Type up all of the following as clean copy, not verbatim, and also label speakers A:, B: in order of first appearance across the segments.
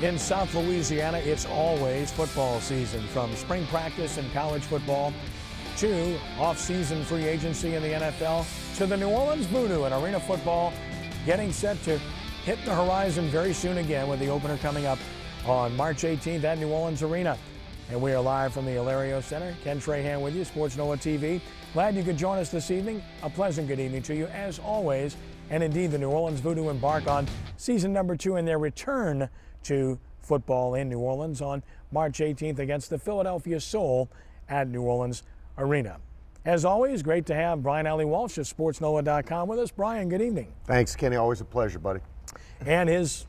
A: In South Louisiana, it's always football season, from spring practice in college football to off-season free agency in the NFL to the New Orleans Voodoo and arena football getting set to hit the horizon very soon again, with the opener coming up on March 18th at New Orleans Arena. And we are live from the Hilario Center. Ken Trahan with you, Sports NOLA TV. Glad you could join us this evening. A pleasant good evening to you as always. And indeed, the New Orleans Voodoo embark on season number 2 in their return to football in New Orleans on March 18th against the Philadelphia Soul at New Orleans Arena. As always, great to have Brian Alley Walsh of sportsNOLA.com with us. Brian, good evening.
B: Thanks, Kenny. Always a pleasure, buddy.
A: And his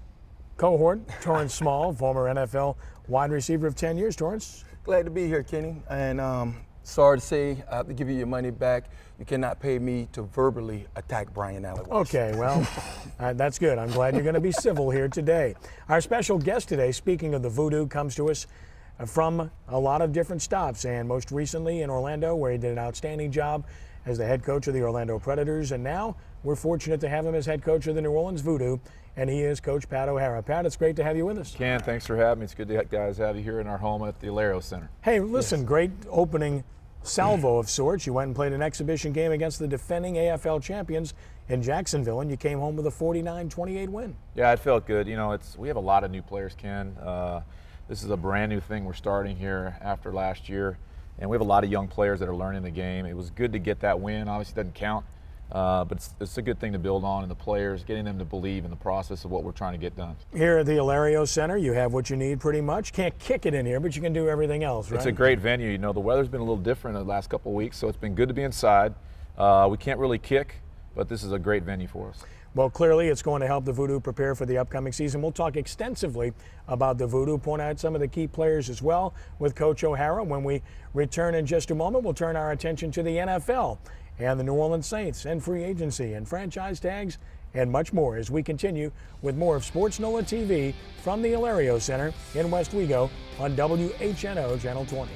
A: cohort, Torrance Small, former NFL wide receiver of 10 years. Torrance?
C: Glad to be here, Kenny. And sorry to say, I have to give you your money back. You cannot pay me to verbally attack Brian Alley Walsh.
A: Okay, well, that's good. I'm glad you're going to be civil here today. Our special guest today, speaking of the Voodoo, comes to us from a lot of different stops, and most recently in Orlando, where he did an outstanding job as the head coach of the Orlando Predators, and now we're fortunate to have him as head coach of the New Orleans Voodoo, and he is Coach Pat O'Hara. Pat, it's great to have you with us.
D: Ken, thanks for having me. It's good to guys have you here in our home at the Hilario Center.
A: Hey, listen, yes. Great opening salvo of sorts. You went and played an exhibition game against the defending AFL champions in Jacksonville, and you came home with a 49-28 win.
D: Yeah, it felt good. You know, we have a lot of new players, Ken. This is a brand new thing we're starting here after last year, and we have a lot of young players that are learning the game. It was good to get that win. Obviously, it doesn't count, but it's a good thing to build on, and the players, getting them to believe in the process of what we're trying to get done. Here
A: at the Hilario Center, you have what you need pretty much. Can't kick it in here, but you can do everything else, right?
D: It's a great venue. You know, the weather's been a little different in the last couple of weeks, so it's been good to be inside. We can't really kick, but this is a great venue for us.
A: Well, clearly it's going to help the Voodoo prepare for the upcoming season. We'll talk extensively about the Voodoo, point out some of the key players as well with Coach O'Hara. When we return in just a moment, we'll turn our attention to the NFL and the New Orleans Saints and free agency and franchise tags and much more as we continue with more of Sports NOLA TV from the Hilario Center in West Wego on WHNO Channel 20.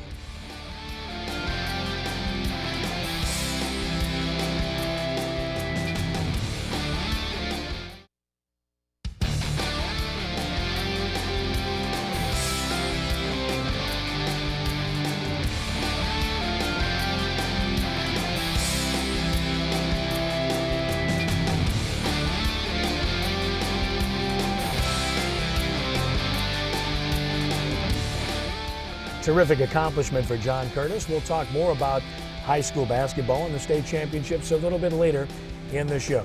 A: Terrific accomplishment for John Curtis. We'll talk more about high school basketball and the state championships a little bit later in the show.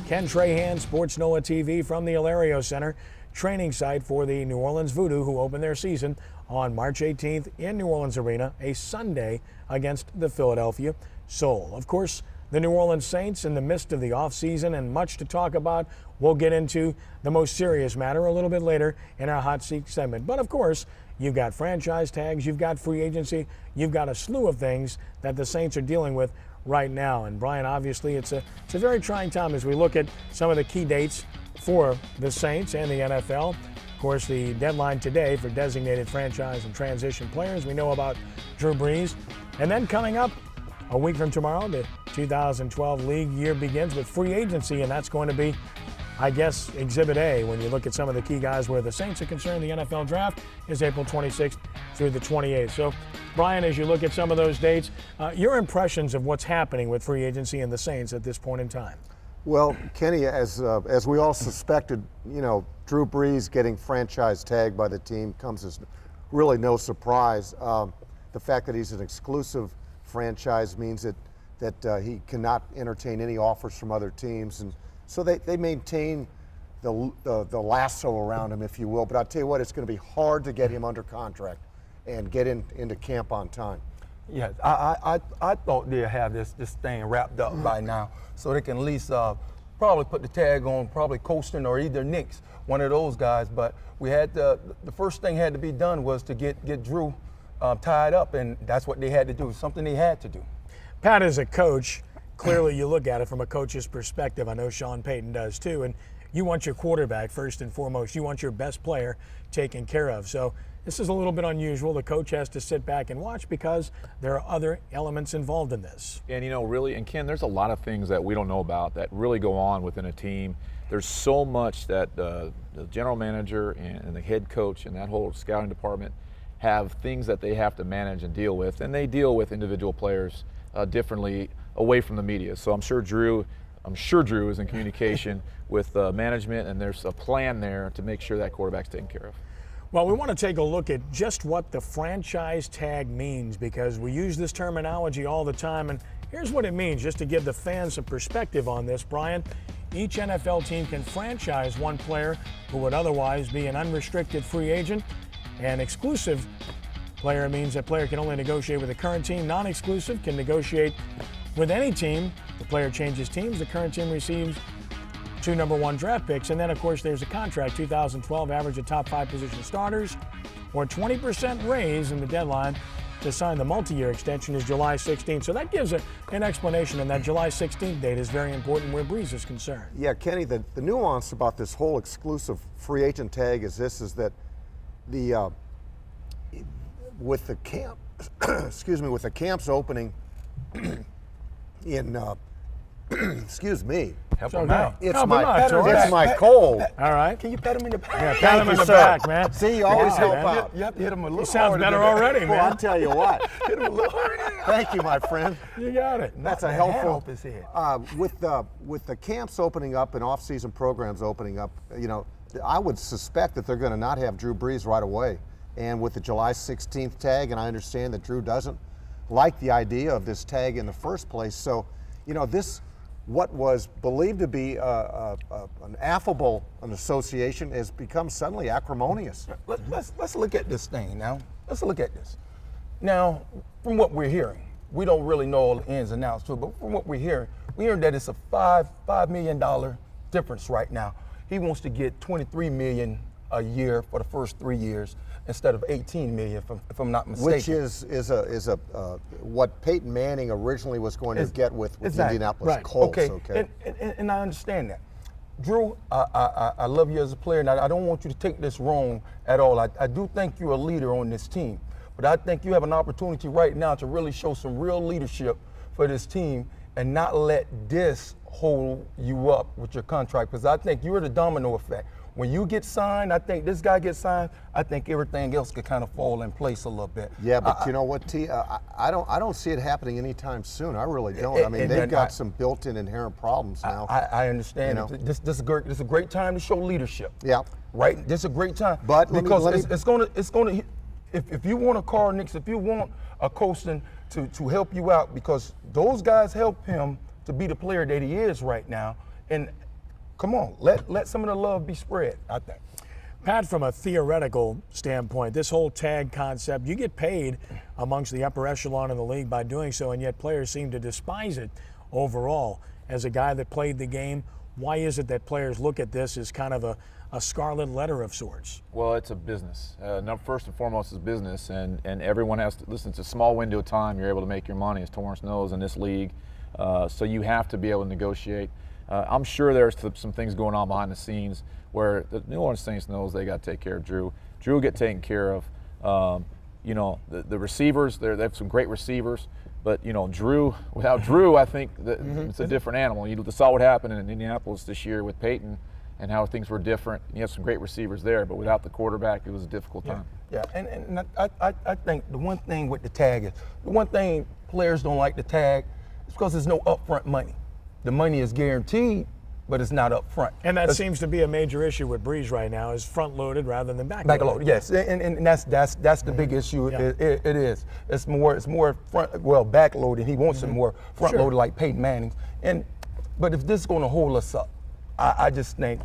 A: Ken Trahan, Sports NOLA TV from the Hilario Center, training site for the New Orleans Voodoo, who open their season on March 18th in New Orleans Arena, a Sunday against the Philadelphia Soul. Of course, the New Orleans Saints in the midst of the offseason and much to talk about. We'll get into the most serious matter a little bit later in our Hot Seat segment. But of course, you've got franchise tags, you've got free agency, you've got a slew of things that the Saints are dealing with right now. And Brian, obviously it's a very trying time as we look at some of the key dates for the Saints and the NFL. Of course, the deadline today for designated franchise and transition players. We know about Drew Brees. And then coming up a week from tomorrow, the 2012 league year begins with free agency, and that's going to be, I guess, Exhibit A when you look at some of the key guys where the Saints are concerned. The NFL draft is April 26th through the 28th. So, Brian, as you look at some of those dates, your impressions of what's happening with free agency and the Saints at this point in time?
B: Well, Kenny, as we all suspected, you know, Drew Brees getting franchise tagged by the team comes as really no surprise. The fact that he's an exclusive franchise means that he cannot entertain any offers from other teams, and so they maintain the lasso around him, if you will. But I'll tell you what, it's going to be hard to get him under contract and get into camp on time.
C: Yes, I thought they'd have this thing wrapped up by now, so they can at least probably put the tag on probably Colston or either Knicks, one of those guys. But we had the first thing had to be done was to get Drew tied up, and that's what they had to do, something they had to do.
A: Pat, as a coach, clearly you look at it from a coach's perspective. I know Sean Payton does too, and you want your quarterback first and foremost. You want your best player taken care of. So this is a little bit unusual. The coach has to sit back and watch because there are other elements involved in this.
D: And you know, really, and Ken, there's a lot of things that we don't know about that really go on within a team there's so much that the general manager and the head coach and that whole scouting department have things that they have to manage and deal with, and they deal with individual players differently away from the media. So I'm sure Drew is in communication with management, and there's a plan there to make sure that quarterback's taken care of.
A: Well, we want to take a look at just what the franchise tag means, because we use this terminology all the time, and here's what it means, just to give the fans some perspective on this, Brian. Each NFL team can franchise one player who would otherwise be an unrestricted free agent. An exclusive player means that player can only negotiate with the current team. Non-exclusive can negotiate with any team. The player changes teams, the current team receives 2 #1 draft picks. And then, of course, there's a contract. 2012 average of top 5 position starters, or 20% raise, and the deadline to sign the multi-year extension is July 16th. So that gives an explanation, and that July 16th date is very important where Breeze is concerned.
B: Yeah, Kenny, the nuance about this whole exclusive free agent tag is that the with the camp, with the camps opening in excuse me.
C: Help him out.
B: It's my cold.
A: All right.
C: Can you pat him in the back?
A: Yeah, pat him in the back, man.
B: See, you always help
A: man.
B: out.
C: You have to hit him a little
A: He sounds
C: harder
A: better
C: than that.
A: already,
B: Well,
A: man.
B: I'll tell you what.
C: Hit him a little harder.
B: Thank you, my friend.
A: You got it.
B: That's a
C: Hat
B: helpful.
C: off his head.
B: With the camps opening up and off-season programs opening up, I would suspect that they're going to not have Drew Brees right away. And with the July 16th tag, and I understand that Drew doesn't like the idea of this tag in the first place. So, this, what was believed to be an affable association, has become suddenly acrimonious.
C: Let's look at this thing now. Let's look at this. Now, from what we're hearing, we don't really know all the ins and outs to it, but from what we're hearing that it's a $5 million difference right now. He wants to get $23 million a year for the first 3 years instead of $18 million, if I'm not mistaken.
B: Which is what Peyton Manning originally was going to get with
C: exactly.
B: Indianapolis
A: Right.
B: Colts.
C: Okay. And I understand that. Drew, I love you as a player, and I don't want you to take this wrong at all. I do think you're a leader on this team, but I think you have an opportunity right now to really show some real leadership for this team and not let this hold you up with your contract, because I think you're the domino effect. When you get signed, I think this guy gets signed, I think everything else could kind of fall in place a little bit.
B: Yeah, but you know what, T? I don't see it happening anytime soon. I really don't. I mean, they've got some built-in inherent problems now.
C: I understand. This is a great time to show leadership.
B: Yeah.
C: Right. This is a great time.
B: But
C: because it's gonna. If you want a Carl Nix, if you want a Colston to help you out, because those guys help him to be the player that he is right now, and come on, let some of the love be spread, I think.
A: Pat, from a theoretical standpoint, this whole tag concept, you get paid amongst the upper echelon of the league by doing so, and yet players seem to despise it overall. As a guy that played the game, why is it that players look at this as kind of a scarlet letter of sorts?
D: Well, it's a business. First and foremost, it's business, and everyone has to listen. It's a small window of time you're able to make your money, as Torrance knows, in this league. So you have to be able to negotiate. I'm sure there's some things going on behind the scenes where the New Orleans Saints knows they got to take care of Drew. Drew will get taken care of. The receivers, they have some great receivers, but Drew, without Drew, I think it's a different animal. You saw what happened in Indianapolis this year with Peyton and how things were different. You have some great receivers there, but without the quarterback, it was a difficult time.
C: Yeah, and I think the one thing with the tag is, the one thing players don't like the tag is because there's no upfront money. The money is guaranteed, but it's not up front.
A: And that seems to be a major issue with Breeze right now, is front-loaded rather than back-loaded.
C: Back-loaded, yes, and that's the big issue.
A: Yeah.
C: It is. It's more back-loaded. He wants it more front-loaded, like Peyton Manning. But if this is going to hold us up, I just think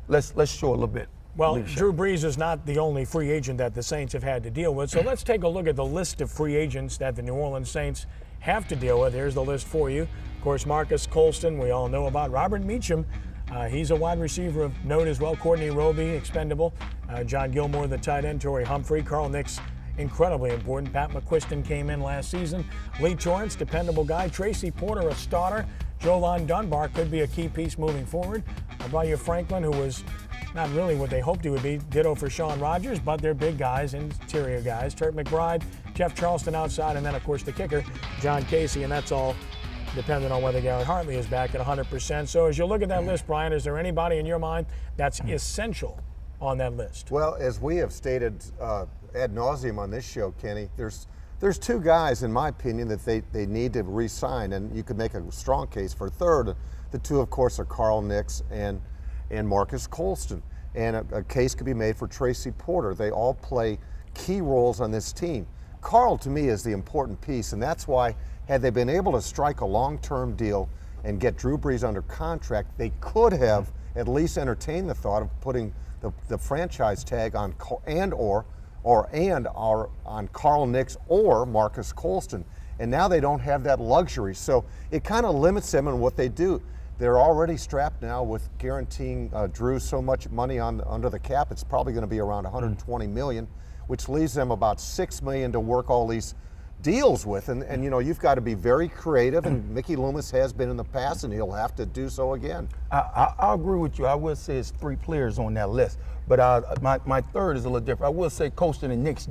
C: let's show a little bit.
A: Well,
C: leadership.
A: Drew Brees is not the only free agent that the Saints have had to deal with. So let's take a look at the list of free agents that the New Orleans Saints have to deal with. Here's the list for you. Of course, Marcus Colston, we all know about. Robert Meacham, he's a wide receiver of note as well. Courtney Roby, expendable. John Gilmore, the tight end. Torrey Humphrey. Carl Nix, incredibly important. Pat McQuiston came in last season. Lee Torrance, dependable guy. Tracy Porter, a starter. Jolon Dunbar could be a key piece moving forward. Abayu Franklin, who was not really what they hoped he would be. Ditto for Sean Rogers, but they're big guys, interior guys. Turk McBride, Jeff Charleston outside, and then, of course, the kicker, John Casey, and that's all depending on whether Garrett Hartley is back at 100%. So as you look at that list, Brian, is there anybody in your mind that's essential on that list?
B: Well, as we have stated ad nauseum on this show, Kenny, there's two guys, in my opinion, that they need to re-sign, and you could make a strong case for a third. The two, of course, are Carl Nix and Marcus Colston. And a case could be made for Tracy Porter. They all play key roles on this team. Carl, to me, is the important piece, and that's why, had they been able to strike a long-term deal and get Drew Brees under contract, they could have at least entertained the thought of putting the franchise tag on on Carl Nix or Marcus Colston. And now they don't have that luxury, so it kind of limits them in what they do. They're already strapped now with guaranteeing Drew so much money under the cap. It's probably going to be around $120 million, which leaves them about $6 million to work all these deals with. And you know, you've got to be very creative, and Mickey Loomis has been in the past, and he'll have to do so again.
C: I agree with you. I would say it's 3 players on that list, but my third is a little different. I will say Colston and Nix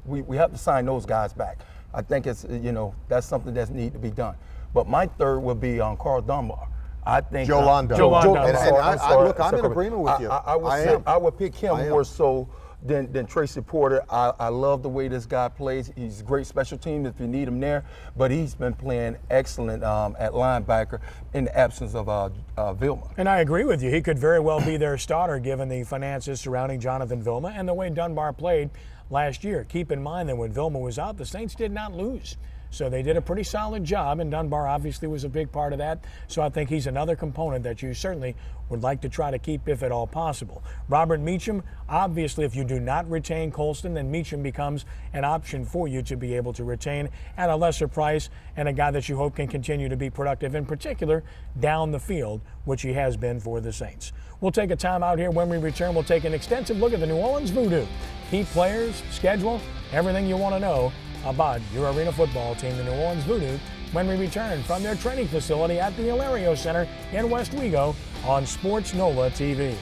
C: we have to sign those guys back. I think it's, you know, that's something that needs to be done. But my third would be on Carl Dunbar. I think
B: Joe London. Look, I'm in agreement with you.
C: I would pick him more so than Tracy Porter. I love the way this guy plays. He's a great special team if you need him there, but he's been playing excellent at linebacker in the absence of Vilma.
A: And I agree with you. He could very well be their starter given the finances surrounding Jonathan Vilma and the way Dunbar played last year. Keep in mind that when Vilma was out, the Saints did not lose. So they did a pretty solid job, and Dunbar obviously was a big part of that. So I think he's another component that you certainly would like to try to keep if at all possible. Robert Meacham, obviously if you do not retain Colston, then Meacham becomes an option for you to be able to retain at a lesser price, and a guy that you hope can continue to be productive, in particular down the field, which he has been for the Saints. We'll take a time out here. When we return, we'll take an extensive look at the New Orleans Voodoo. Key players, schedule, everything you want to know about your arena football team, the New Orleans Voodoo, when we return from their training facility at the Hilario Center in West Wego on Sports NOLA TV.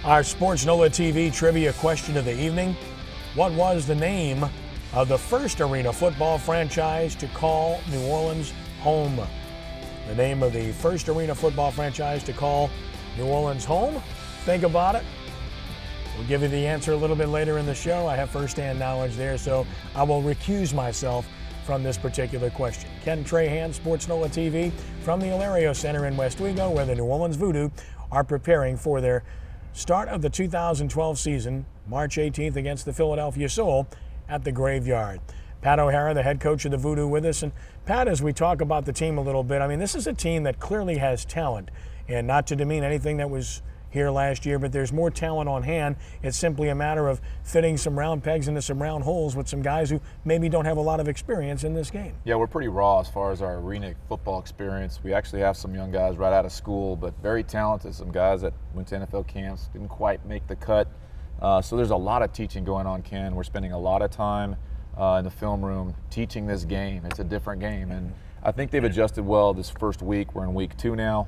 A: Our Sports NOLA TV trivia question of the evening: what was the name of the first arena football franchise to call New Orleans home? The name of the first arena football franchise to call New Orleans home? Think about it. We'll give you the answer a little bit later in the show. I have first-hand knowledge there, so I will recuse myself from this particular question. Ken Trahan, Sports NOLA TV, from the Hilario Center in West Wego, where the New Orleans Voodoo are preparing for their start of the 2012 season, March 18th against the Philadelphia Soul at the Graveyard. Pat O'Hara, the head coach of the Voodoo, with us. And Pat, as we talk about the team a little bit, I mean, this is a team that clearly has talent, and not to demean anything that was here last year, but there's more talent on hand. It's simply a matter of fitting some round pegs into some round holes with some guys who maybe don't have a lot of experience in this game.
D: Yeah, we're pretty raw as far as our arena football experience. We actually have some young guys right out of school, but very talented. Some guys that went to NFL camps, didn't quite make the cut. So there's a lot of teaching going on, Ken. We're spending a lot of time in the film room teaching this game. It's a different game, and I think they've adjusted well this first week. We're in week 2 now.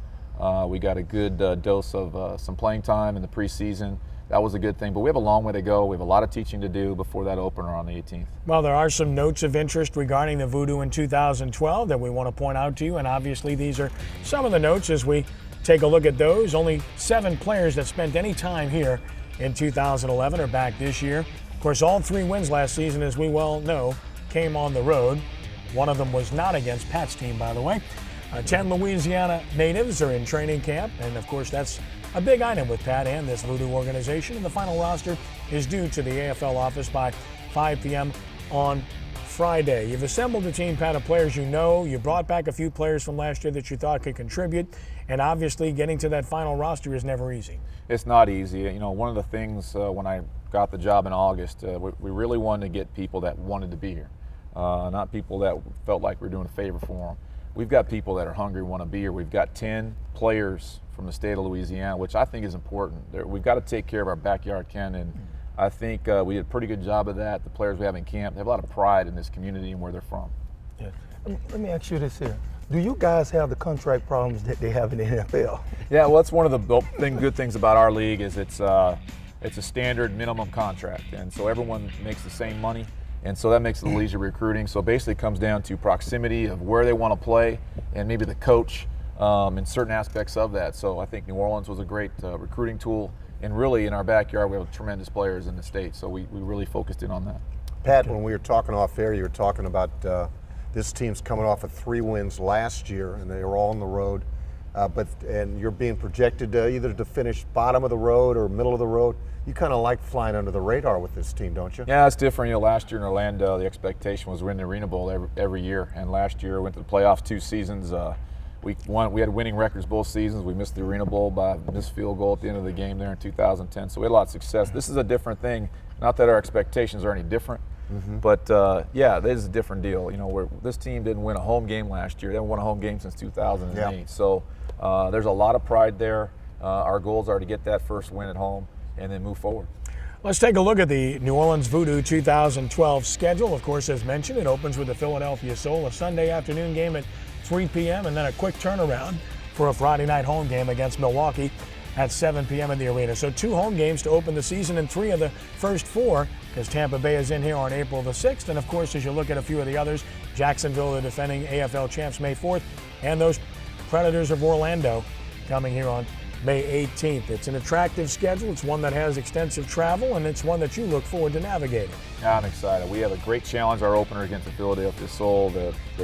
D: We got a good dose of some playing time in the preseason. That was a good thing, but we have a long way to go. We have a lot of teaching to do before that opener on the 18th.
A: Well, there are some notes of interest regarding the Voodoo in 2012 that we want to point out to you, and obviously these are some of the notes as we take a look at those. Only 7 players that spent any time here in 2011 are back this year. Of course, all 3 wins last season, as we well know, came on the road. One of them was not against Pat's team, by the way. 10 Louisiana natives are in training camp, and of course that's a big item with Pat and this Voodoo organization. And the final roster is due to the AFL office by 5 p.m. on Friday. You've assembled a team, Pat, of players you know. You brought back a few players from last year that you thought could contribute, and obviously getting to that final roster is never easy.
D: It's not easy. You know, one of the things when I got the job in August, we really wanted to get people that wanted to be here, not people that felt like we were doing a favor for them. We've got people that are hungry, want to be here. We've got 10 players from the state of Louisiana, which I think is important. We've got to take care of our backyard, Ken, and I think we did a pretty good job of that. The players we have in camp, they have a lot of pride in this community and where they're from.
C: Yeah. Let me ask you this here. Do you guys have the contract problems that they have in the NFL?
D: Yeah, well, that's one of the good things about our league is it's a standard minimum contract, and so everyone makes the same money, and so that makes it easier recruiting. So basically, it comes down to proximity of where they want to play, and maybe the coach in certain aspects of that. So I think New Orleans was a great recruiting tool, and really in our backyard we have tremendous players in the state, so we really focused in on that.
B: Pat, when we were talking off air, you were talking about this team's coming off of 3 wins last year, and they were all on the road. And you're being projected either to finish bottom of the road or middle of the road. You kind of like flying under the radar with this team, don't you?
D: Yeah, it's different. You know, last year in Orlando, the expectation was win the Arena Bowl every year, and last year went to the playoffs 2 seasons. We had winning records both seasons. We missed the Arena Bowl by a missed field goal at the end of the game there in 2010. So we had a lot of success. This is a different thing. Not that our expectations are any different. But yeah, this is a different deal. You know, this team didn't win a home game last year. They haven't won a home game since 2008.
B: Yeah.
D: So there's a lot of pride there. Our goals are to get that first win at home and then move forward.
A: Let's take a look at the New Orleans Voodoo 2012 schedule. Of course, as mentioned, it opens with the Philadelphia Soul, a Sunday afternoon game at 3 p.m. and then a quick turnaround for a Friday night home game against Milwaukee at 7 p.m. in the arena. So 2 home games to open the season and 3 of the first 4, because Tampa Bay is in here on April the 6th. And of course, as you look at a few of the others, Jacksonville, the defending AFL champs, May 4th, and those Predators of Orlando coming here on May 18th. It's an attractive schedule. It's one that has extensive travel, and it's one that you look forward to navigating.
D: Yeah, I'm excited. We have a great challenge, our opener against the Philadelphia Soul.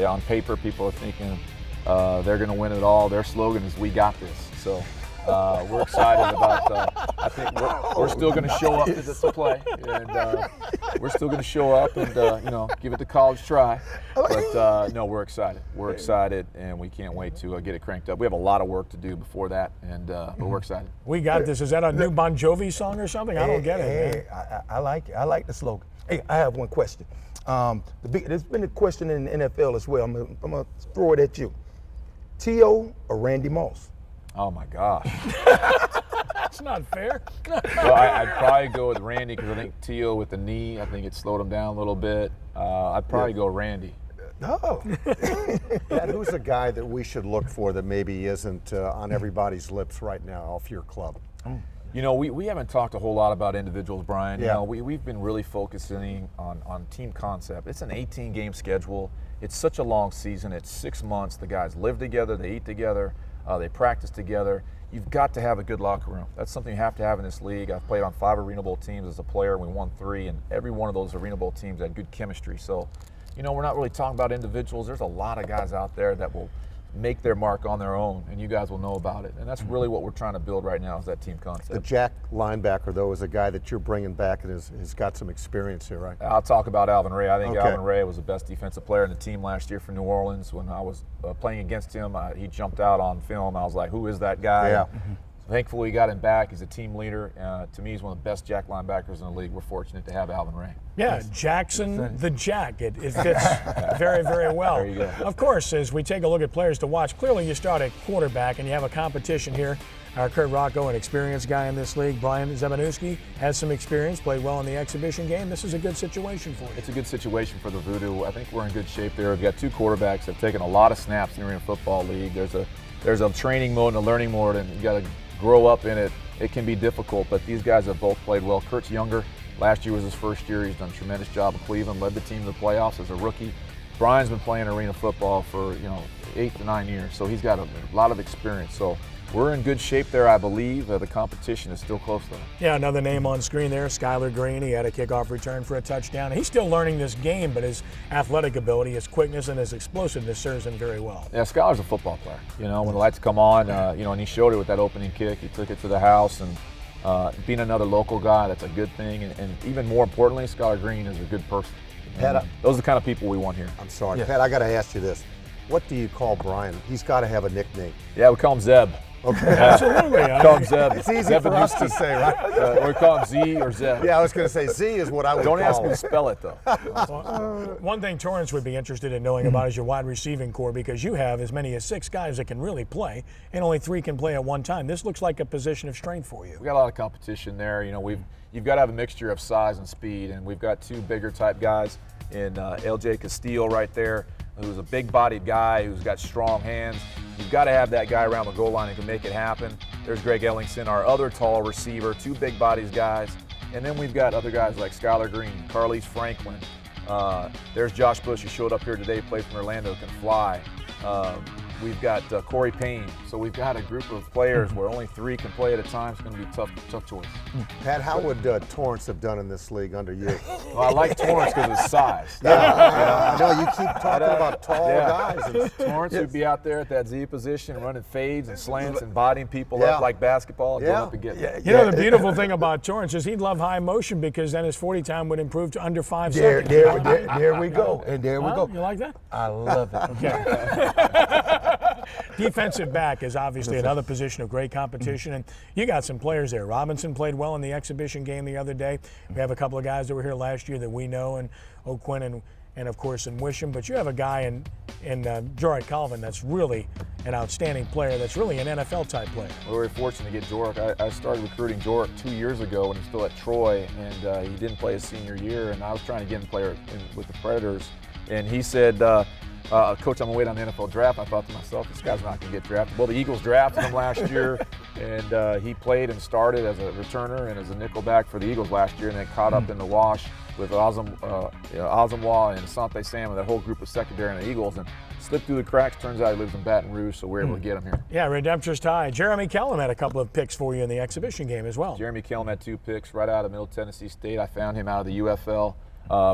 D: On paper, people are thinking they're going to win it all. Their slogan is, "We got this." So we're excited about. I think we're still going to show up to play, and we're still going to show up and give it the college try. But no, we're excited. We're excited, and we can't wait to get it cranked up. We have a lot of work to do before that, but we're excited.
A: We got this. Is that a new Bon Jovi song or something? I don't get it.
C: Hey, I like it. I like the slogan. Hey, I have one question. There's been a question in the NFL as well. I'm gonna throw it at you. T.O. or Randy Moss?
D: Oh my gosh.
A: That's not fair.
D: Well, I'd probably go with Randy because I think T.O. with the knee, I think it slowed him down a little bit. I'd probably go Randy.
C: Oh.
B: Pat, who's a guy that we should look for that maybe isn't on everybody's lips right now off your club?
D: You know, we haven't talked a whole lot about individuals, Brian.
B: Yeah.
D: You know, we've been really focusing on team concept. It's an 18-game schedule. It's such a long season. It's 6 months. The guys live together. They eat together. They practice together. You've got to have a good locker room. That's something you have to have in this league. I've played on 5 Arena Bowl teams as a player, and we won 3, and every one of those Arena Bowl teams had good chemistry. So, you know, we're not really talking about individuals. There's a lot of guys out there that will make their mark on their own, and you guys will know about it. And that's really what we're trying to build right now is that team concept.
B: The Jack linebacker, though, is a guy that you're bringing back and has got some experience here, right?
D: I'll talk about Alvin Ray. I think
B: Okay.
D: Alvin Ray was the best defensive player in the team last year for New Orleans. When I was playing against him, he jumped out on film. I was like, who is that guy?
B: Yeah.
D: Thankfully, we got him back. He's a team leader. To me, he's one of the best Jack linebackers in the league. We're fortunate to have Alvin Ray.
A: Yeah, Jackson the Jack. It fits very, very well.
D: There you go.
A: Of course, as we take a look at players to watch, clearly you start at quarterback and you have a competition here. Kurt Rocco, an experienced guy in this league. Brian Zemanowski has some experience, played well in the exhibition game. This is a good situation for you.
D: It's a good situation for the Voodoo. I think we're in good shape there. We've got 2 quarterbacks that have taken a lot of snaps in the Arena Football League. There's a training mode and a learning mode, and you got to grow up in it. It can be difficult, but these guys have both played well. Kurt's younger. Last year was his first year. He's done a tremendous job at Cleveland, led the team to the playoffs as a rookie. Brian's been playing arena football for 8 to 9 years, so he's got a lot of experience. So we're in good shape there, I believe. The competition is still close, though.
A: Yeah, another name on screen there, Skylar Green. He had a kickoff return for a touchdown. He's still learning this game, but his athletic ability, his quickness, and his explosiveness serves him very well.
D: Yeah, Skylar's a football player. You know, when the lights come on, and he showed it with that opening kick. He took it to the house, and being another local guy, that's a good thing. And even more importantly, Skylar Green is a good person.
B: Pat,
D: those are the kind of people we want here.
B: I'm sorry. Pat, I got to ask you this. What do you call Brian? He's got to have a nickname.
D: Yeah, we call him Zeb.
B: Okay.
A: Absolutely.
D: Call him Zeb.
B: It's easy for us to say, right?
D: Or we call him Z or Zeb.
B: Yeah, I was going to say Z is what I would call
D: Don't ask me
B: him.
D: to spell it, though.
A: One thing Torrance would be interested in knowing about is your wide receiving core, because you have as many as 6 guys that can really play, and only 3 can play at one time. This looks like a position of strength for you.
D: We got a lot of competition there. You've got to have a mixture of size and speed, and we've got 2 bigger type guys. in LJ Castillo right there, who's a big-bodied guy who's got strong hands. You've got to have that guy around the goal line who can make it happen. There's Greg Ellingson, our other tall receiver, 2 big bodies guys. And then we've got other guys like Skylar Green, Carlise Franklin. There's Josh Bush, who showed up here today, played from Orlando, can fly. We've got Corey Payne. So we've got a group of players where only 3 can play at a time. It's going to be a tough choice.
B: Pat, how would Torrance have done in this league under you?
D: Well, I like Torrance because of his size.
B: I know you keep talking about tall guys. And
D: Torrance would be out there at that Z position running fades and slants and bodying people up like basketball and going up and getting it.
A: You know, the beautiful thing about Torrance is he'd love high motion because then his 40 time would improve to under 5 seconds.
C: There we go. And there we go.
A: You like that?
C: I love it.
A: Okay. Defensive back is obviously another position of great competition, and you got some players there. Robinson played well in the exhibition game the other day. We have a couple of guys that were here last year that we know, and O'Quinn and of course in Wisham. But you have a guy in Jorrick Colvin that's really an outstanding player. That's really an NFL type player.
D: We were fortunate to get Jorrick. I started recruiting Jorrick 2 years ago when he was still at Troy, and he didn't play his senior year. And I was trying to get him player with the Predators, and he said, Coach, I'm going to wait on the NFL draft. I thought to myself, this guy's not going to get drafted. Well, the Eagles drafted him last year, and he played and started as a returner and as a nickelback for the Eagles last year, and then caught up in the wash with Asamoah and Asante Sam and that whole group of secondary and the Eagles, and slipped through the cracks. Turns out he lives in Baton Rouge, so we're able to get him here.
A: Yeah, redemptor's tie. Jeremy Kellum had a couple of picks for you in the exhibition game as well.
D: Jeremy Kellum had 2 picks right out of Middle Tennessee State. I found him out of the UFL.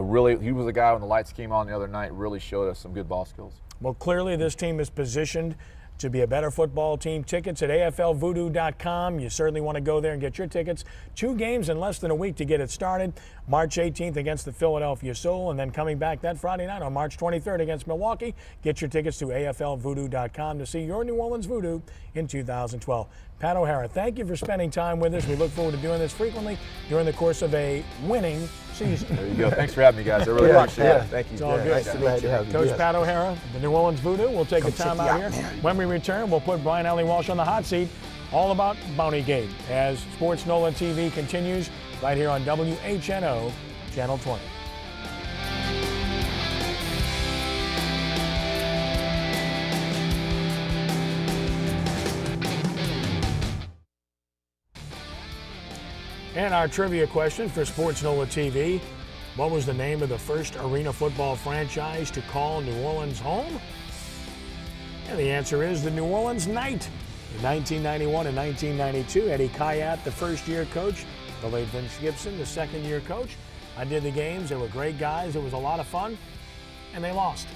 D: Really, he was a guy when the lights came on the other night, really showed us some good ball skills.
A: Well, clearly this team is positioned to be a better football team. Tickets at AFLVoodoo.com. You certainly want to go there and get your tickets. 2 games in less than a week to get it started. March 18th against the Philadelphia Soul, and then coming back that Friday night on March 23rd against Milwaukee. Get your tickets to AFLVoodoo.com to see your New Orleans Voodoo in 2012. Pat O'Hara, thank you for spending time with us. We look forward to doing this frequently during the course of a winning season.
D: There you go. Thanks for having me, guys. I really appreciate it. Thank you.
A: It's all good.
C: Nice to meet you.
A: Coach Pat O'Hara, the New Orleans Voodoo. We'll take a time out here. When we return, we'll put Brian Ellie Walsh on the hot seat, all about Bounty Gate, as Sports NOLA TV continues right here on WHNO, Channel 20. And our trivia question for Sports NOLA TV: what was the name of the first arena football franchise to call New Orleans home? And the answer is the New Orleans Knight. In 1991 and 1992, Eddie Kayat, the first-year coach, the late Vince Gibson, the second-year coach. I did the games. They were great guys. It was a lot of fun, and they lost.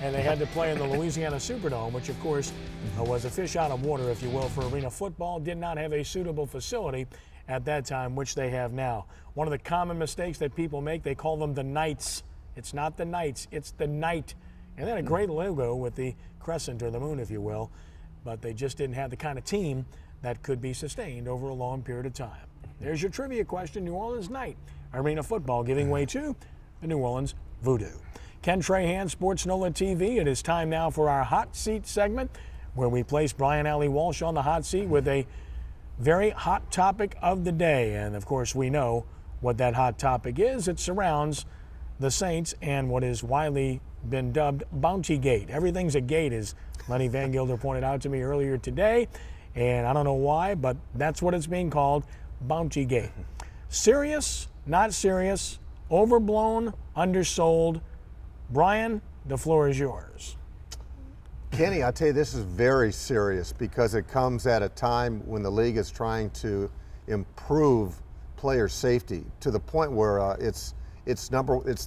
A: And they had to play in the Louisiana Superdome, which, of course, was a fish out of water, if you will, for arena football. Did not have a suitable facility at that time, which they have now. One of the common mistakes that people make, they call them the Knights. It's not the Knights, it's the Knight. And then a great logo with the crescent, or the moon, if you will, but they just didn't have the kind of team that could be sustained over a long period of time. There's your trivia question. New Orleans Knight arena football giving way to the New Orleans Voodoo. Ken Trahan, Sports NOLA TV. It is time now for our hot seat segment, where we place Brian Ellie Walsh on the hot seat with a very hot topic of the day. And of course, we know what that hot topic is. It surrounds the Saints and what is widely been dubbed Bounty Gate. Everything's a gate, as Lenny Van Gilder pointed out to me earlier today. And I don't know why, but that's what it's being called, Bounty Gate. Serious, not serious, overblown, undersold. Brian, the floor is yours.
B: Kenny, I tell you, this is very serious because it comes at a time when the league is trying to improve player safety to the point where it's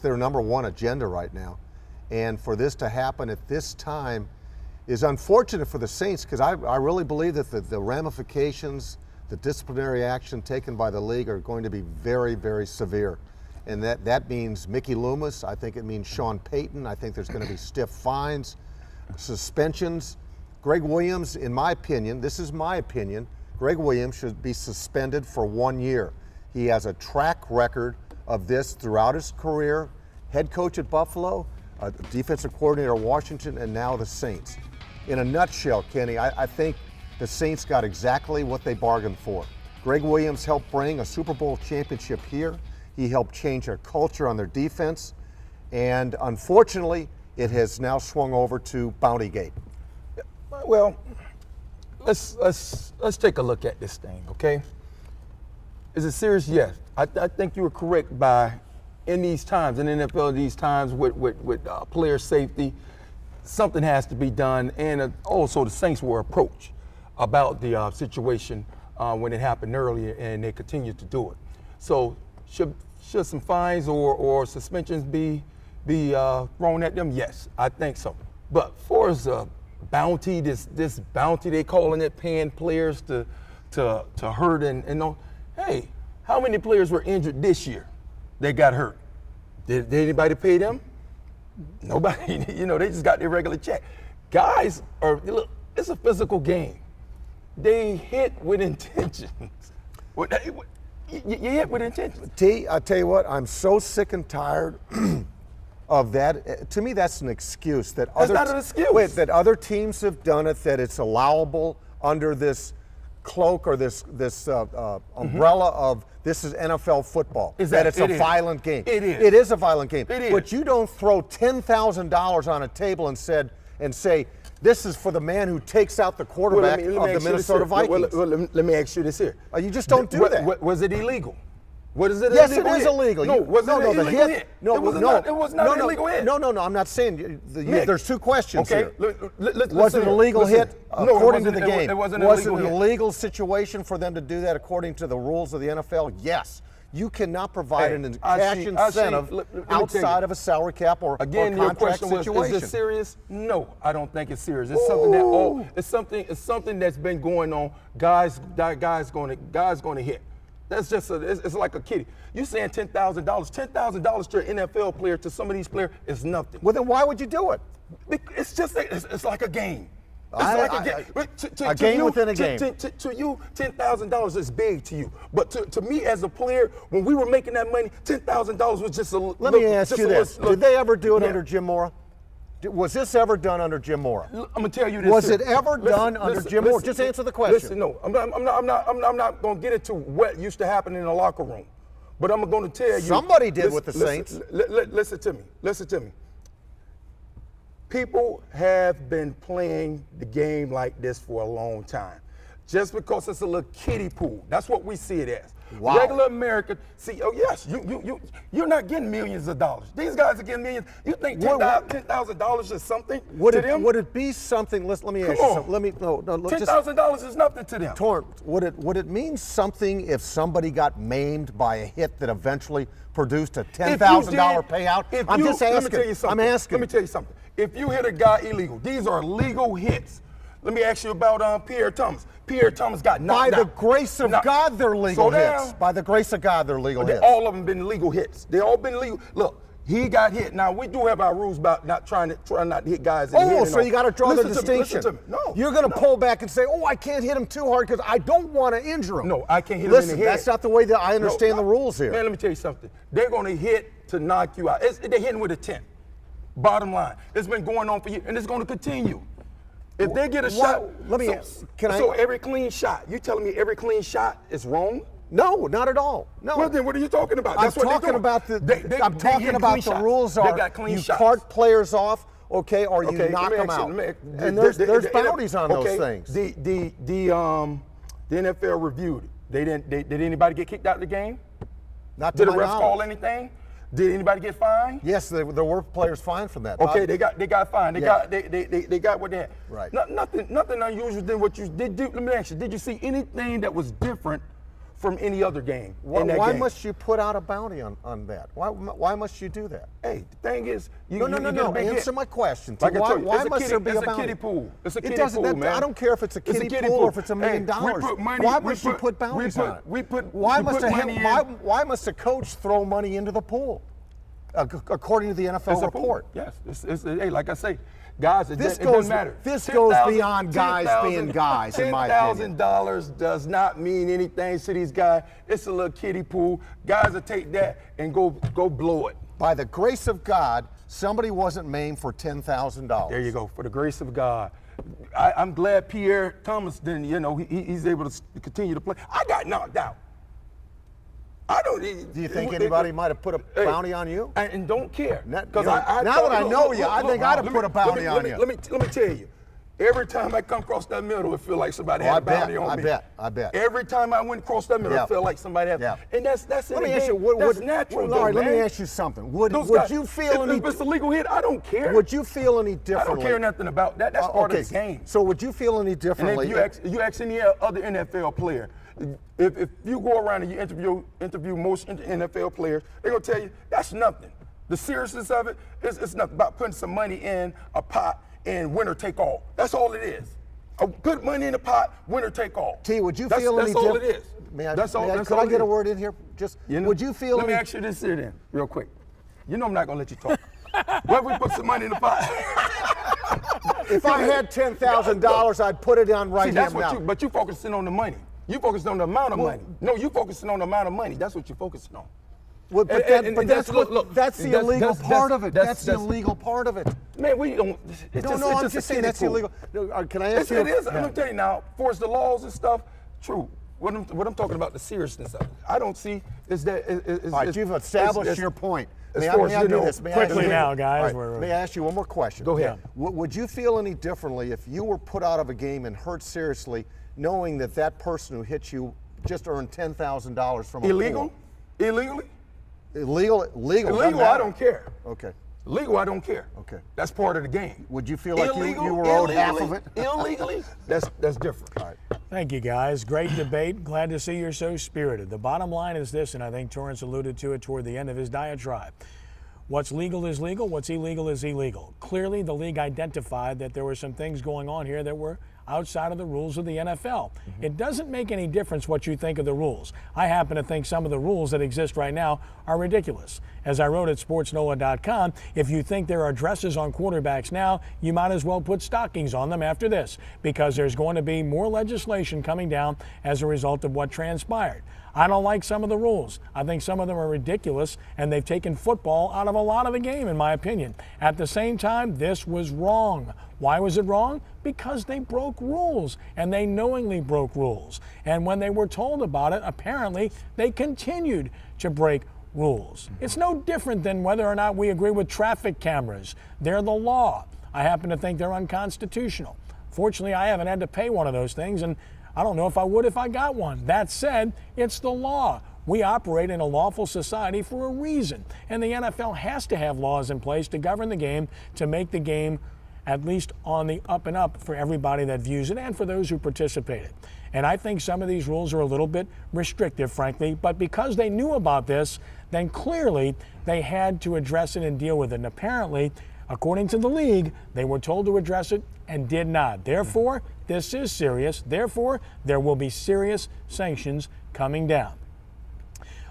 B: their number one agenda right now. And for this to happen at this time is unfortunate for the Saints, because I really believe that the ramifications, the disciplinary action taken by the league are going to be very, very severe. And that means Mickey Loomis. I think it means Sean Payton. I think there's going to be stiff fines, suspensions. Greg Williams, in my opinion, this is my opinion, Greg Williams should be suspended for 1 year. He has a track record of this throughout his career. Head coach at Buffalo, defensive coordinator at Washington, and now the Saints. In a nutshell, Kenny, I think the Saints got exactly what they bargained for. Greg Williams helped bring a Super Bowl championship here. He helped change their culture on their defense. And unfortunately, it has now swung over to Bountygate.
C: Well, let's take a look at this thing, okay? Is it serious? Yes. I think you were correct in these times, in the NFL, these times with player safety, something has to be done. And also the Saints were approached about the situation when it happened earlier, and they continue to do it. So should some fines or suspensions be thrown at them? Yes, I think so. But for as a bounty, this bounty they calling it, paying players to hurt and hey, how many players were injured this year? They got hurt. Did anybody pay them? Nobody. They just got their regular check. Guys look, it's a physical game. They hit with intentions. You hit with intentions.
B: T, I tell you what, I'm so sick and tired of that. To me, that's an excuse that
C: not an excuse.
B: That other teams have done it, that it's allowable under this cloak or this umbrella of this is NFL football. That it's a violent game.
C: It is.
B: It is a violent game.
C: It is.
B: But you don't throw $10,000 on a table and say, this is for the man who takes out the quarterback of the Minnesota Vikings.
C: Let me ask you this here.
B: You just don't do that.
C: Was it illegal? What is it?
B: Yes, it is illegal.
C: No, was it an illegal hit?
B: No,
C: it was not an illegal hit.
B: No, I'm not saying. There's two questions
C: here.
B: Was it an illegal hit according to the game?
C: It wasn't
B: Was it an illegal situation for them to do that according to the rules of the NFL? Yes. You cannot provide an cash incentive outside of a salary cap or
C: again,
B: contract
C: your question
B: situation.
C: Was, is it serious? No, I don't think it's serious. It's something it's something that's been going on. Guys going to hit. That's just it's like a kitty. You saying $10,000? $10,000 to an NFL player, to some of these players, is nothing.
B: Well, then why would you do it?
C: It's just it's like a game.
B: A game within a game.
C: To you, $10,000 is big to you. But to me as a player, when we were making that money, $10,000 was just a little.
B: Let me ask you this. Did they ever do it under Jim Mora? Was this ever done under Jim Mora?
C: I'm gonna tell you this.
B: Was it ever done under Jim Mora? Just answer the question.
C: Listen, no, I'm not gonna get into what used to happen in the locker room, but I'm gonna tell you.
B: Somebody did with the Saints.
C: Listen to me. People have been playing the game like this for a long time. Just because it's a little kiddie pool, that's what we see it as.
B: Wow.
C: Regular American, yes, you're not getting millions of dollars. These guys are getting millions. You think $10,000 is something to them?
B: Would it be something? Let me ask you something.
C: $10,000 is nothing to them.
B: Torrent, would it mean something if somebody got maimed by a hit that eventually produced a $10,000 payout? I'm just asking.
C: Let me tell you something.
B: I'm asking.
C: Let me tell you something. If you hit a guy illegal, these are legal hits. Let me ask you about Pierre Thomas. Pierre Thomas got knocked out.
B: By the grace of God, they're legal hits. By the grace of God, they're legal hits.
C: All of them been legal hits. They all been legal. Look, he got hit. Now we do have our rules about not trying not to hit guys in the head.
B: So you got to draw the distinction.
C: Listen to me. No,
B: you're going to pull back and say, I can't hit him too hard because I don't want to injure him.
C: No, I can't hit him in the head.
B: That's not the way that I understand the rules here.
C: Man, let me tell you something. They're going to hit to knock you out. They're hitting with a 10. Bottom line, it's been going on for years, and it's going to continue. If they get a shot, so every clean shot, you telling me every clean shot is wrong?
B: No, not at all. No.
C: Well, then what are you talking about?
B: I'm talking about the rules are you cart players off, or you knock them out. And there's bounties on those things.
C: The NFL reviewed it. Did anybody get kicked out of the game?
B: Not to my knowledge.
C: Did the refs call anything? Did anybody get fined?
B: Yes, there were players fined from that.
C: Okay, they got fined. They got what they had.
B: Right.
C: Nothing unusual than what you did. Let me ask you: did you see anything that was different from any other game?
B: Why must you put out a bounty on that? Why must you do that?
C: Hey, the thing is,
B: no. Answer my question.
C: Like
B: why must there be a bounty?
C: It's a kiddie pool. It's a kiddie pool, man.
B: I don't care if it's a kiddie pool or if it's $1 million. Why must you put bounties on it? Why must a coach throw money into the pool? According to the NFL report.
C: Yes. Hey, like I say, guys, it doesn't matter.
B: This goes beyond guys being guys, in my opinion.
C: $10,000 does not mean anything to these guys. It's a little kiddie pool. Guys will take that and go blow it.
B: By the grace of God, somebody wasn't maimed for $10,000.
C: There you go. For the grace of God. I'm glad Pierre Thomas didn't, he's able to continue to play. I got knocked out. I don't.
B: Do you think anybody might have put a bounty on you?
C: And don't care.
B: Because now that I know you, I think I'd have put a bounty on you.
C: Let me tell you. Every time I come across that middle, it feels like somebody had a bounty on me.
B: I bet.
C: Every time I went across that middle, it felt like somebody had.
B: Yeah.
C: And that's in
B: Let
C: the
B: me ask
C: game.
B: you,
C: That's natural.
B: All right, let me
C: man.
B: ask you something. Would
C: Guys,
B: you feel any?
C: If it's a legal hit, I don't care.
B: Would you feel any differently?
C: I don't care nothing about that. That's part of the game.
B: So would you feel any differently?
C: And if you ask any other NFL player, if you go around and you interview most NFL players, they're gonna tell you that's nothing. The seriousness of it is it's nothing about putting some money in a pot and winner take all. That's all it is. Put money in a pot, winner take all.
B: T, would you feel any different?
C: That's all it is. That's all.
B: Could I get a word in here? Just would you feel?
C: Let me ask you this here then, real quick. You know I'm not gonna let you talk. What if we put some money in the pot?
B: If I had $10,000, I'd put it on right here now.
C: But you focusing on the money. You focusing on the amount of money. No, you focusing on the amount of money. That's what you're focusing on.
B: Well, but that's the illegal part of it. That's the illegal part of it.
C: Man, we don't.
B: I'm just saying that's illegal. Can I ask you?
C: It is. I'm gonna tell you now. Force the laws and stuff. True. What I'm talking about, the seriousness of it. I don't see is that.
B: All right, you've established your point. May I do this?
A: Quickly now, guys.
B: May I ask you one more question?
C: Go ahead.
B: Would you feel any differently if you were put out of a game and hurt seriously, knowing that that person who hit you just earned $10,000 from a
C: illegal?
B: pool?
C: Illegally?
B: Illegal.
C: Illegal, I don't care.
B: Okay.
C: Legal, I don't care.
B: Okay.
C: That's part of the game.
B: Would you feel like you were owed half of it?
C: Illegally, that's different.
B: All right.
A: Thank you, guys. Great debate. Glad to see you're so spirited. The bottom line is this, and I think Torrance alluded to it toward the end of his diatribe. What's legal is legal. What's illegal is illegal. Clearly, the league identified that there were some things going on here that were outside of the rules of the NFL. It doesn't make any difference what you think of the rules. I happen to think some of the rules that exist right now are ridiculous. As I wrote at sportsNOLA.com, if you think there are dresses on quarterbacks now, you might as well put stockings on them after this, because there's going to be more legislation coming down as a result of what transpired. I don't like some of the rules. I think some of them are ridiculous, and they've taken football out of a lot of the game, in my opinion. At the same time, this was wrong. Why was it wrong? Because they broke rules, and they knowingly broke rules. And when they were told about it, apparently they continued to break rules. It's no different than whether or not we agree with traffic cameras. They're the law. I happen to think they're unconstitutional. Fortunately, I haven't had to pay one of those things, and I don't know if I would if I got one. That said, it's the law. We operate in a lawful society for a reason, and the NFL has to have laws in place to govern the game, to make the game at least on the up and up for everybody that views it and for those who participated. And I think some of these rules are a little bit restrictive, frankly, but because they knew about this, then clearly they had to address it and deal with it. And apparently, according to the league, they were told to address it and did not. Therefore, this is serious. Therefore, there will be serious sanctions coming down.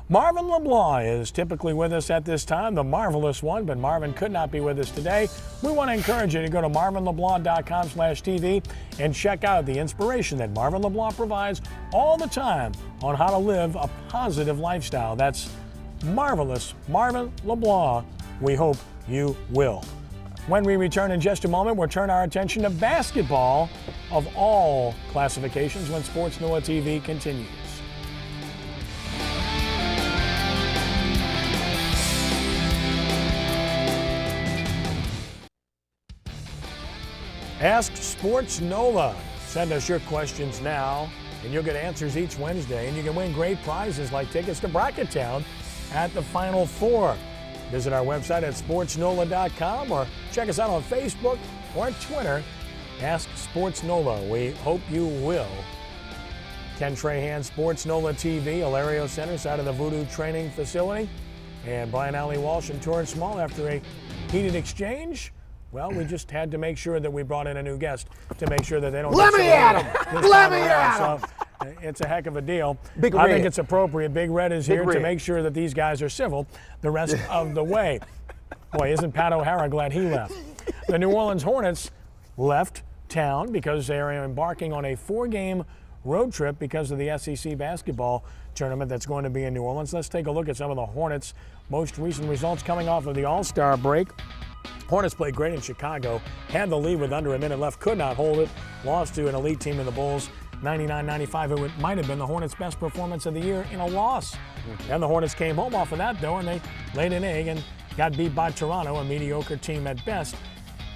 A: Marvin LeBlanc is typically with us at this time, the marvelous one, but Marvin could not be with us today. We want to encourage you to go to marvinleblanc.com/TV and check out the inspiration that Marvin LeBlanc provides all the time on how to live a positive lifestyle. That's marvelous Marvin LeBlanc. We hope you will. When we return in just a moment, we'll turn our attention to basketball of all classifications when Sports NOLA TV continues. Ask Sports NOLA. Send us your questions now, and you'll get answers each Wednesday, and you can win great prizes like tickets to Bracket Town at the Final Four. Visit our website at sportsNOLA.com or check us out on Facebook or Twitter. Ask Sports NOLA. We hope you will. Ken Trahan, Sports NOLA TV, Hilario Center, side of the Voodoo Training Facility. And Brian Alley Walsh and Torrance Small after a heated exchange. Well, we just had to make sure that we brought in a new guest to make sure that they don't.
B: Let me at him! Let me at him!
A: It's a heck of a deal.
C: Big
A: I
C: Red.
A: think it's appropriate. Big Red is here
C: Red.
A: to make sure that these guys are civil the rest of the way. Boy, isn't Pat O'Hara glad he left. The New Orleans Hornets left town because they are embarking on a 4-game road trip because of the SEC basketball tournament that's going to be in New Orleans. Let's take a look at some of the Hornets' most recent results coming off of the All-Star break. Hornets played great in Chicago, had the lead with under a minute left, could not hold it, lost to an elite team in the Bulls. 99-95. It might have been the Hornets' best performance of the year in a loss. And the Hornets came home off of that, though, and they laid an egg and got beat by Toronto, a mediocre team at best,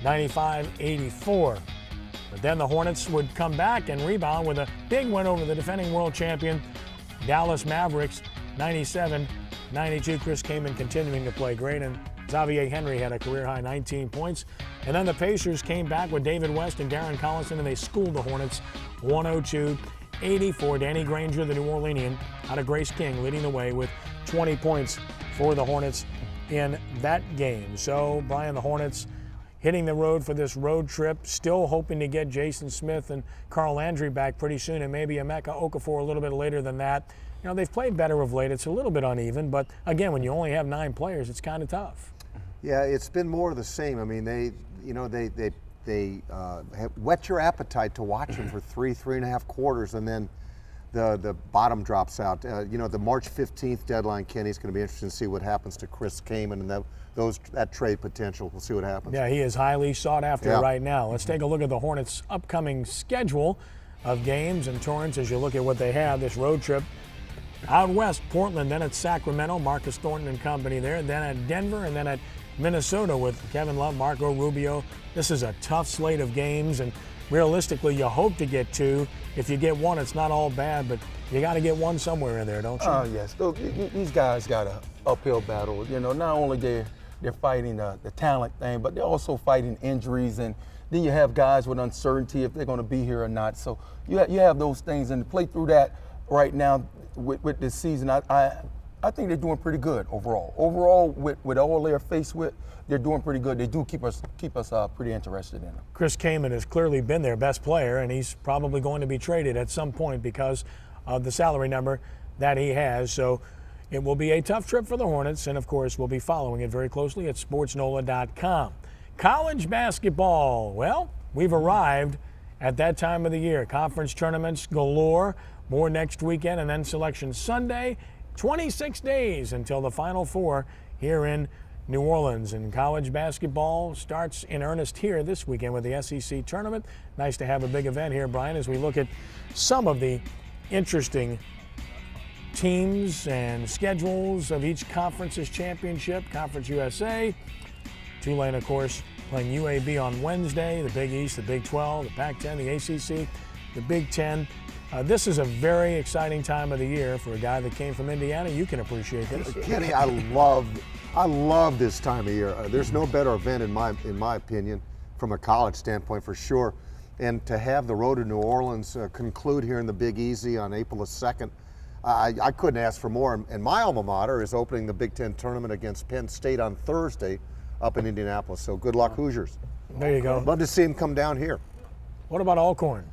A: 95-84. But then the Hornets would come back and rebound with a big win over the defending world champion Dallas Mavericks, 97-92. Chris Kaman continuing to play great, and Xavier Henry had a career-high 19 points. And then the Pacers came back with David West and Darren Collison, and they schooled the Hornets 102-84. Danny Granger, the New Orleanian, out of Grace King, leading the way with 20 points for the Hornets in that game. So, Brian, the Hornets hitting the road for this road trip, still hoping to get Jason Smith and Carl Landry back pretty soon, and maybe Emeka Okafor a little bit later than that. You know, they've played better of late. It's a little bit uneven, but again, when you only have 9 players, it's kind of tough.
B: Yeah, it's been more of the same. I mean, they whet your appetite to watch them for 3.5 quarters, and then the bottom drops out. The March 15th deadline, Kenny's going to be interesting to see what happens to Chris Kaman and that trade potential. We'll see what happens.
A: Yeah, he is highly sought after right now. Let's take a look at the Hornets' upcoming schedule of games and Torrance as you look at what they have this road trip. Out west, Portland, then at Sacramento, Marcus Thornton and company there, then at Denver, and then at Minnesota with Kevin Love, Marco Rubio. This is a tough slate of games, and realistically, you hope to get 2. If you get 1, it's not all bad, but you got to get 1 somewhere in there, don't you?
C: Oh, yes. These guys got an uphill battle. You know, not only they're fighting the talent thing, but they're also fighting injuries, and then you have guys with uncertainty if they're going to be here or not. So you have those things, and to play through that right now with this season, I think they're doing pretty good overall. Overall, with all they're faced with, they're doing pretty good. They do keep us pretty interested in them.
A: Chris Kaman has clearly been their best player, and he's probably going to be traded at some point because of the salary number that he has. So it will be a tough trip for the Hornets, and of course we'll be following it very closely at sportsNOLA.com. College basketball. Well, we've arrived at that time of the year. Conference tournaments galore. More next weekend, and then Selection Sunday. 26 days until the Final Four here in New Orleans. And college basketball starts in earnest here this weekend with the SEC tournament. Nice to have a big event here, Brian, as we look at some of the interesting teams and schedules of each conference's championship. Conference USA, Tulane, of course, playing UAB on Wednesday, the Big East, the Big 12, the Pac-10, the ACC, the Big 10. This is a very exciting time of the year for a guy that came from Indiana. You can appreciate this.
B: Kenny, I love this time of year. There's no better event in my opinion, from a college standpoint for sure. And to have the road to New Orleans conclude here in the Big Easy on April the 2nd, I couldn't ask for more. And my alma mater is opening the Big Ten tournament against Penn State on Thursday up in Indianapolis. So good luck, Hoosiers.
A: There you go.
B: Love to see him come down here.
A: What about Alcorn?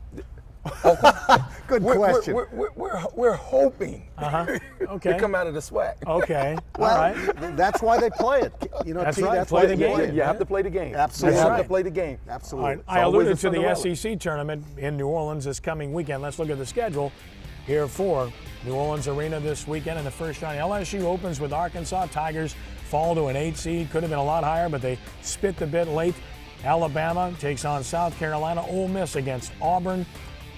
B: Good question.
C: We're hoping
A: Okay.
C: to come out of the SWAC.
A: Okay.
B: Well,
A: all right.
B: that's why they play it. You know,
A: That's
B: T,
A: right.
B: that's
A: Play
B: why
A: the
B: they
A: game.
B: play it.
C: You have to play the game.
B: Absolutely.
C: You have
A: That's
C: to play the game.
B: Absolutely.
A: All right. I
C: always
A: alluded
C: a
A: to the
C: Cinderella.
A: SEC tournament in New Orleans this coming weekend. Let's look at the schedule here for New Orleans Arena this weekend in the first round. LSU opens with Arkansas. Tigers fall to an 8 seed. Could have been a lot higher, but they spit the bit late. Alabama takes on South Carolina. Ole Miss against Auburn.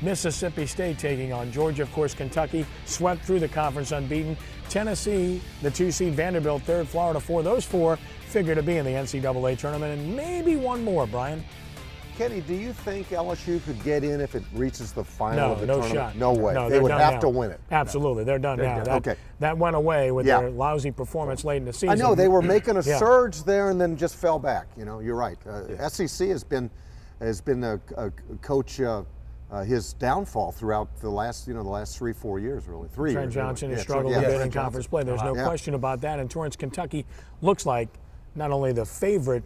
A: Mississippi State taking on Georgia. Of course, Kentucky swept through the conference unbeaten. Tennessee, the 2 seed, Vanderbilt, 3rd, Florida, 4. Those 4 figure to be in the NCAA tournament, and maybe one more, Brian.
B: Kenny, do you think LSU could get in if it reaches the final of the
A: No
B: tournament?
A: shot.
B: No way.
A: No,
B: they
A: they're
B: would
A: done
B: have
A: now.
B: to win it.
A: Absolutely, they're done now.
B: Okay.
A: That went away with
B: Yeah.
A: their lousy performance late in the season.
B: I know they were making a
A: Yeah.
B: surge there and then just fell back. You know, you're right. SEC has been a coach his downfall throughout the last 3-4 years, really. 3
A: Trent
B: years.
A: Johnson
B: really.
A: has
B: Yeah,
A: struggled
B: Trent-
A: a
B: yeah,
A: bit in
B: Trent
A: conference
B: Johnson.
A: play. There's no
B: Yeah.
A: question about that. And Torrance, Kentucky looks like not only the favorite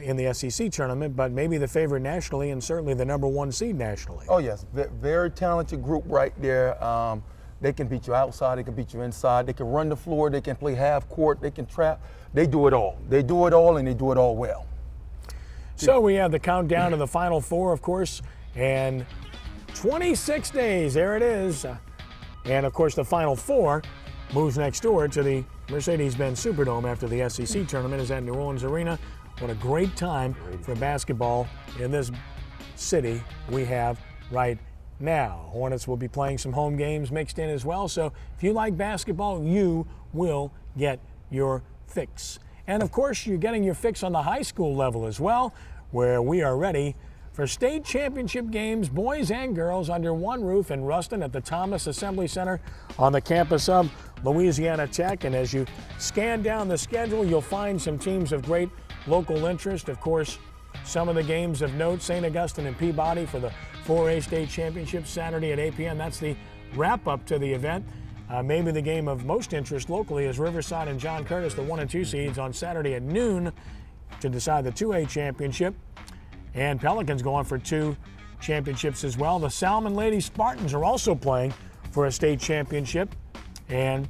A: in the SEC tournament, but maybe the favorite nationally and certainly the number 1 seed nationally.
C: Oh yes, very talented group right there. They can beat you outside, they can beat you inside, they can run the floor, they can play half court, they can trap. They do it all. They do it all, and they do it all well.
A: So we have the countdown to the Final Four, of course, and 26 days, there it is. And of course, the Final Four moves next door to the Mercedes-Benz Superdome after the SEC tournament is at New Orleans Arena. What a great time for basketball in this city we have right now. Hornets will be playing some home games mixed in as well. So if you like basketball, you will get your fix. And of course, you're getting your fix on the high school level as well, where we are ready for state championship games, boys and girls, under one roof in Ruston at the Thomas Assembly Center on the campus of Louisiana Tech. And as you scan down the schedule, you'll find some teams of great local interest. Of course, some of the games of note: St. Augustine and Peabody for the 4A state championship Saturday at 8 p.m. That's the wrap-up to the event. Maybe the game of most interest locally is Riverside and John Curtis, the 1 and 2 seeds, on Saturday at noon to decide the 2A championship. And Pelicans going for 2 championships as well. The Salmon Lady Spartans are also playing for a state championship. And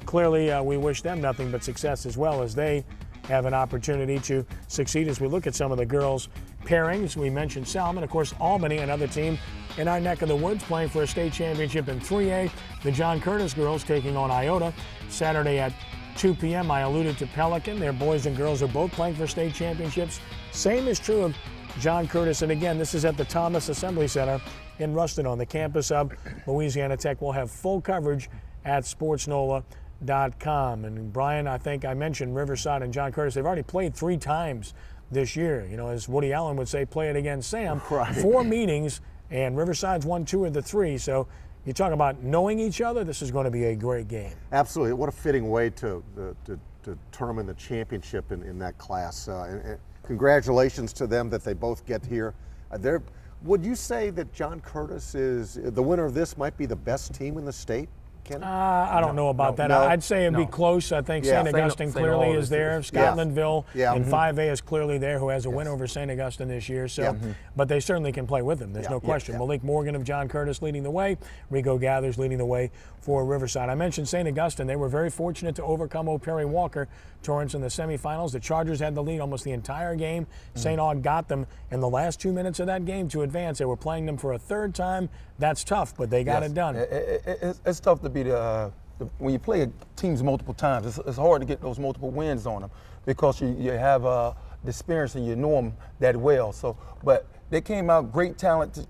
A: clearly we wish them nothing but success as well, as they have an opportunity to succeed. As we look at some of the girls' pairings, we mentioned Salmon. Of course, Albany, another team in our neck of the woods, playing for a state championship in 3A. The John Curtis girls taking on Iota Saturday at 2 p.m. I alluded to Pelican. Their boys and girls are both playing for state championships. Same is true of John Curtis. And again, this is at the Thomas Assembly Center in Ruston on the campus of Louisiana Tech. We'll have full coverage at sportsNOLA.com. And Brian, I think I mentioned Riverside and John Curtis. They've already played 3 times this year. You know, as Woody Allen would say, play it again, Sam.
B: Right.
A: 4 meetings, and Riverside's won 2 of the 3. So you talk about knowing each other, this is going to be a great game.
B: Absolutely. What a fitting way to determine the championship in that class. And congratulations to them that they both get here. Would you say that John Curtis is the winner of this? Might be the best team in the state?
A: I don't know about that.
B: no,
A: I'd say it'd be close. I think
B: Yeah.
A: St. Augustine clearly is there. Scotlandville
B: Yeah.
A: in 5A is clearly there, who has a win over St. Augustine this year. So, but they certainly can play with them. There's no question. Malik Morgan of John Curtis leading the way. Rico Gathers leading the way for Riverside. I mentioned St. Augustine. They were very fortunate to overcome Perry Walker Torrance in the semifinals. The Chargers had the lead almost the entire game. St. Aug got them in the last 2 minutes of that game to advance. They were playing them for a 3rd time. That's tough, but they got it done.
C: It's tough to be when you play teams multiple times. It's hard to get those multiple wins on them because you have the experience and you know them that well. So, but they came out great talented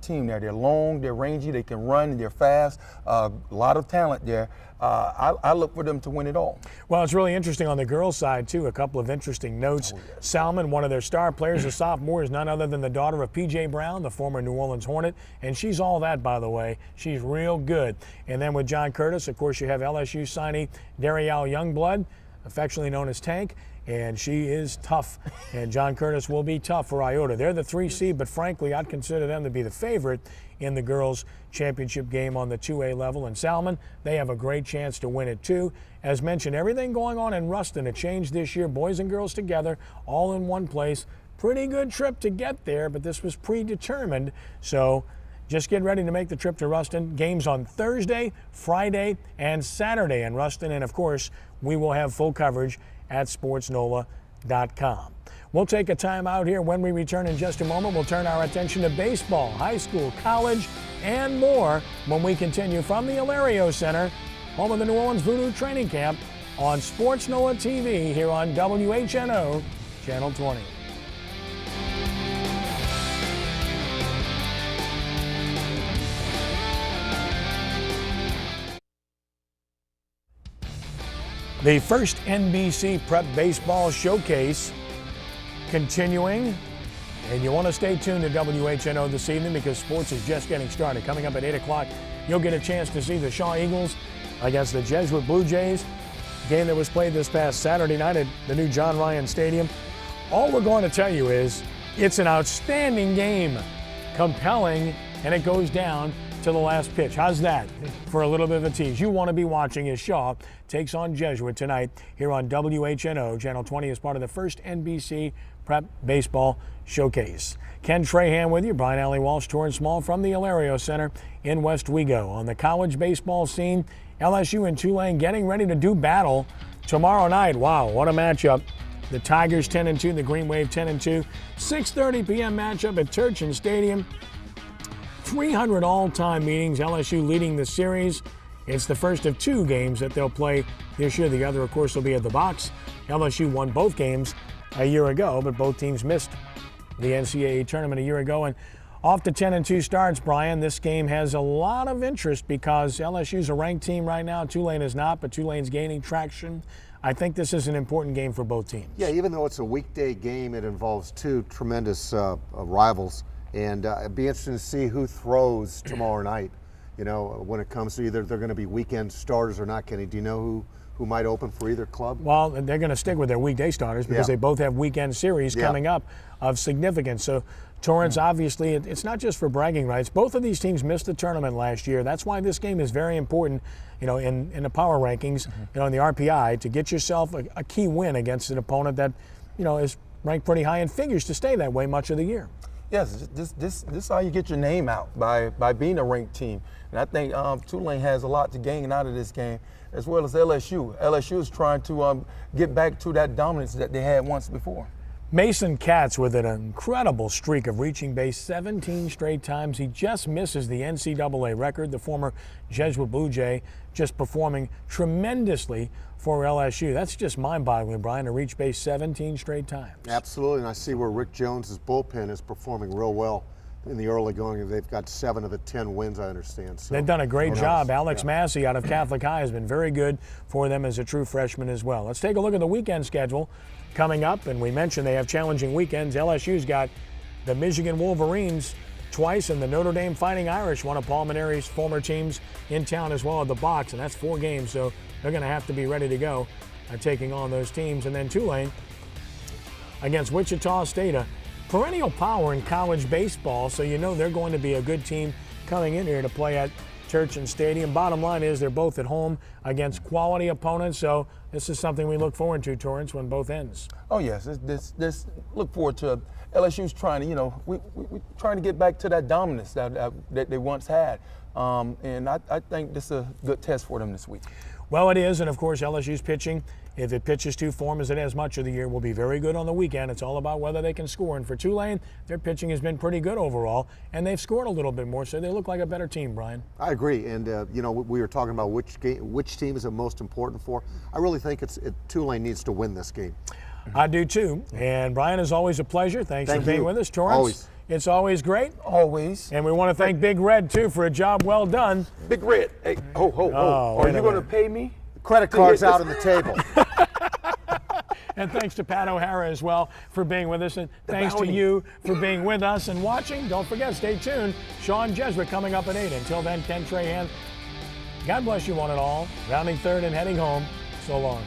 C: team there. They're long, they're rangy, they can run, they're fast. A lot of talent there. I look for them to win it all.
A: Well, it's really interesting on the girls' side, too. A couple of interesting notes. Salmon, one of their star players, a sophomore, is none other than the daughter of P.J. Brown, the former New Orleans Hornet. And she's all that, by the way. She's real good. And then with John Curtis, of course, you have LSU signee Darielle Youngblood, affectionately known as Tank. And she is tough. And John Curtis will be tough for Iota. They're the 3 seed, but frankly, I'd consider them to be the favorite in the girls' championship game on the 2A level. And Salmon, they have a great chance to win it too. As mentioned, everything going on in Ruston, it changed this year. Boys and girls together, all in one place. Pretty good trip to get there, but this was predetermined. So just get ready to make the trip to Ruston. Games on Thursday, Friday, and Saturday in Ruston. And of course, we will have full coverage at sportsNOLA.com. We'll take a time out here. When we return in just a moment, we'll turn our attention to baseball, high school, college, and more when we continue from the Hilario Center, home of the New Orleans Voodoo Training Camp, on sportsNOLA TV here on WHNO, Channel 20. The first NBC Prep Baseball Showcase continuing, and you want to stay tuned to WHNO this evening because sports is just getting started. Coming up at 8 o'clock, you'll get a chance to see the Shaw Eagles against the Jesuit Blue Jays, game that was played this past Saturday night at the new John Ryan Stadium. All we're going to tell you is it's an outstanding game, compelling, and it goes down to the last pitch. How's that for a little bit of a tease? You want to be watching as Shaw takes on Jesuit tonight here on WHNO. Channel 20 is part of the first NBC Prep Baseball Showcase. Ken Trahan with you, Brian Alley Walsh, Torrance Small from the Hilario Center in West Wego. On the college baseball scene, LSU and Tulane getting ready to do battle tomorrow night. Wow, what a matchup. The Tigers 10-2, the Green Wave 10-2. 6:30 p.m. matchup at Turchin Stadium. 300 all-time meetings, LSU leading the series. It's the first of 2 games that they'll play this year. The other, of course, will be at the Box. LSU won both games a year ago, but both teams missed the NCAA tournament a year ago. And Off to 10-2 starts, Brian. This game has a lot of interest because LSU's a ranked team right now. Tulane is not, but Tulane's gaining traction. I think this is an important game for both teams.
B: Yeah, even though it's a weekday game, it involves two tremendous rivals. And it'd be interesting to see who throws tomorrow night, you know, when it comes to either they're going to be weekend starters or not. Kenny, do you know who might open for either club?
A: Well, they're going to stick with their weekday starters because they both have weekend series coming up of significance. So Torrance, obviously, it's not just for bragging rights. Both of these teams missed the tournament last year. That's why this game is very important, you know, in the power rankings, you know, in the RPI, to get yourself a key win against an opponent that, you know, is ranked pretty high and figures to stay that way much of the year.
C: Yes, this is how you get your name out, by being a ranked team. And I think Tulane has a lot to gain out of this game, as well as LSU. LSU is trying to get back to that dominance that they had once before.
A: Mason Katz with an incredible streak of reaching base 17 straight times. He just misses the NCAA record. The former Jesuit Blue Jay just performing tremendously for LSU. That's just mind-boggling, Brian, to reach base 17 straight times.
B: Absolutely, and I see where Rick Jones's bullpen is performing real well in the early going. They've got 7 of the 10 wins, I understand. So
A: they've done a great job. Alex
B: Yeah.
A: Massey out of Catholic High has been very good for them as a true freshman as well. Let's take a look at the weekend schedule coming up, and we mentioned they have challenging weekends. LSU's got the Michigan Wolverines twice, and the Notre Dame Fighting Irish, one of Paul Maneri's former teams, in town as well at the Box, and that's 4 games, so they're going to have to be ready to go taking on those teams. And then Tulane against Wichita State, a perennial power in college baseball, so you know they're going to be a good team coming in here to play at Church Stadium. Bottom line is they're both at home against quality opponents, so this is something we look forward to, Torrance, when both ends.
C: Oh yes, this look forward to LSU's trying to, you know, we trying to get back to that dominance that they once had, and I think this is a good test for them this week.
A: Well, it is, and of course LSU's pitching, if it pitches to form as it has much of the year, will be very good on the weekend. It's all about whether they can score, and for Tulane, their pitching has been pretty good overall, and they've scored a little bit more, so they look like a better team, Brian.
B: I agree, and you know, we were talking about which team is it most important for. I really think Tulane needs to win this game.
A: I do too, and Brian, is always a pleasure. Thanks for being with us, Torrance.
B: Always.
A: It's always great.
C: Always.
A: And we want to thank Big Red too for a job well done.
C: Big Red, hey, ho. Are you going to pay me?
B: Credit cards out on the table.
A: And thanks to Pat O'Hara as well for being with us. And thanks to you for being with us and watching. Don't forget, stay tuned. Sean Jesuit coming up at 8. Until then, Ken Trahan. God bless you one and all. Rounding third and heading home. So long.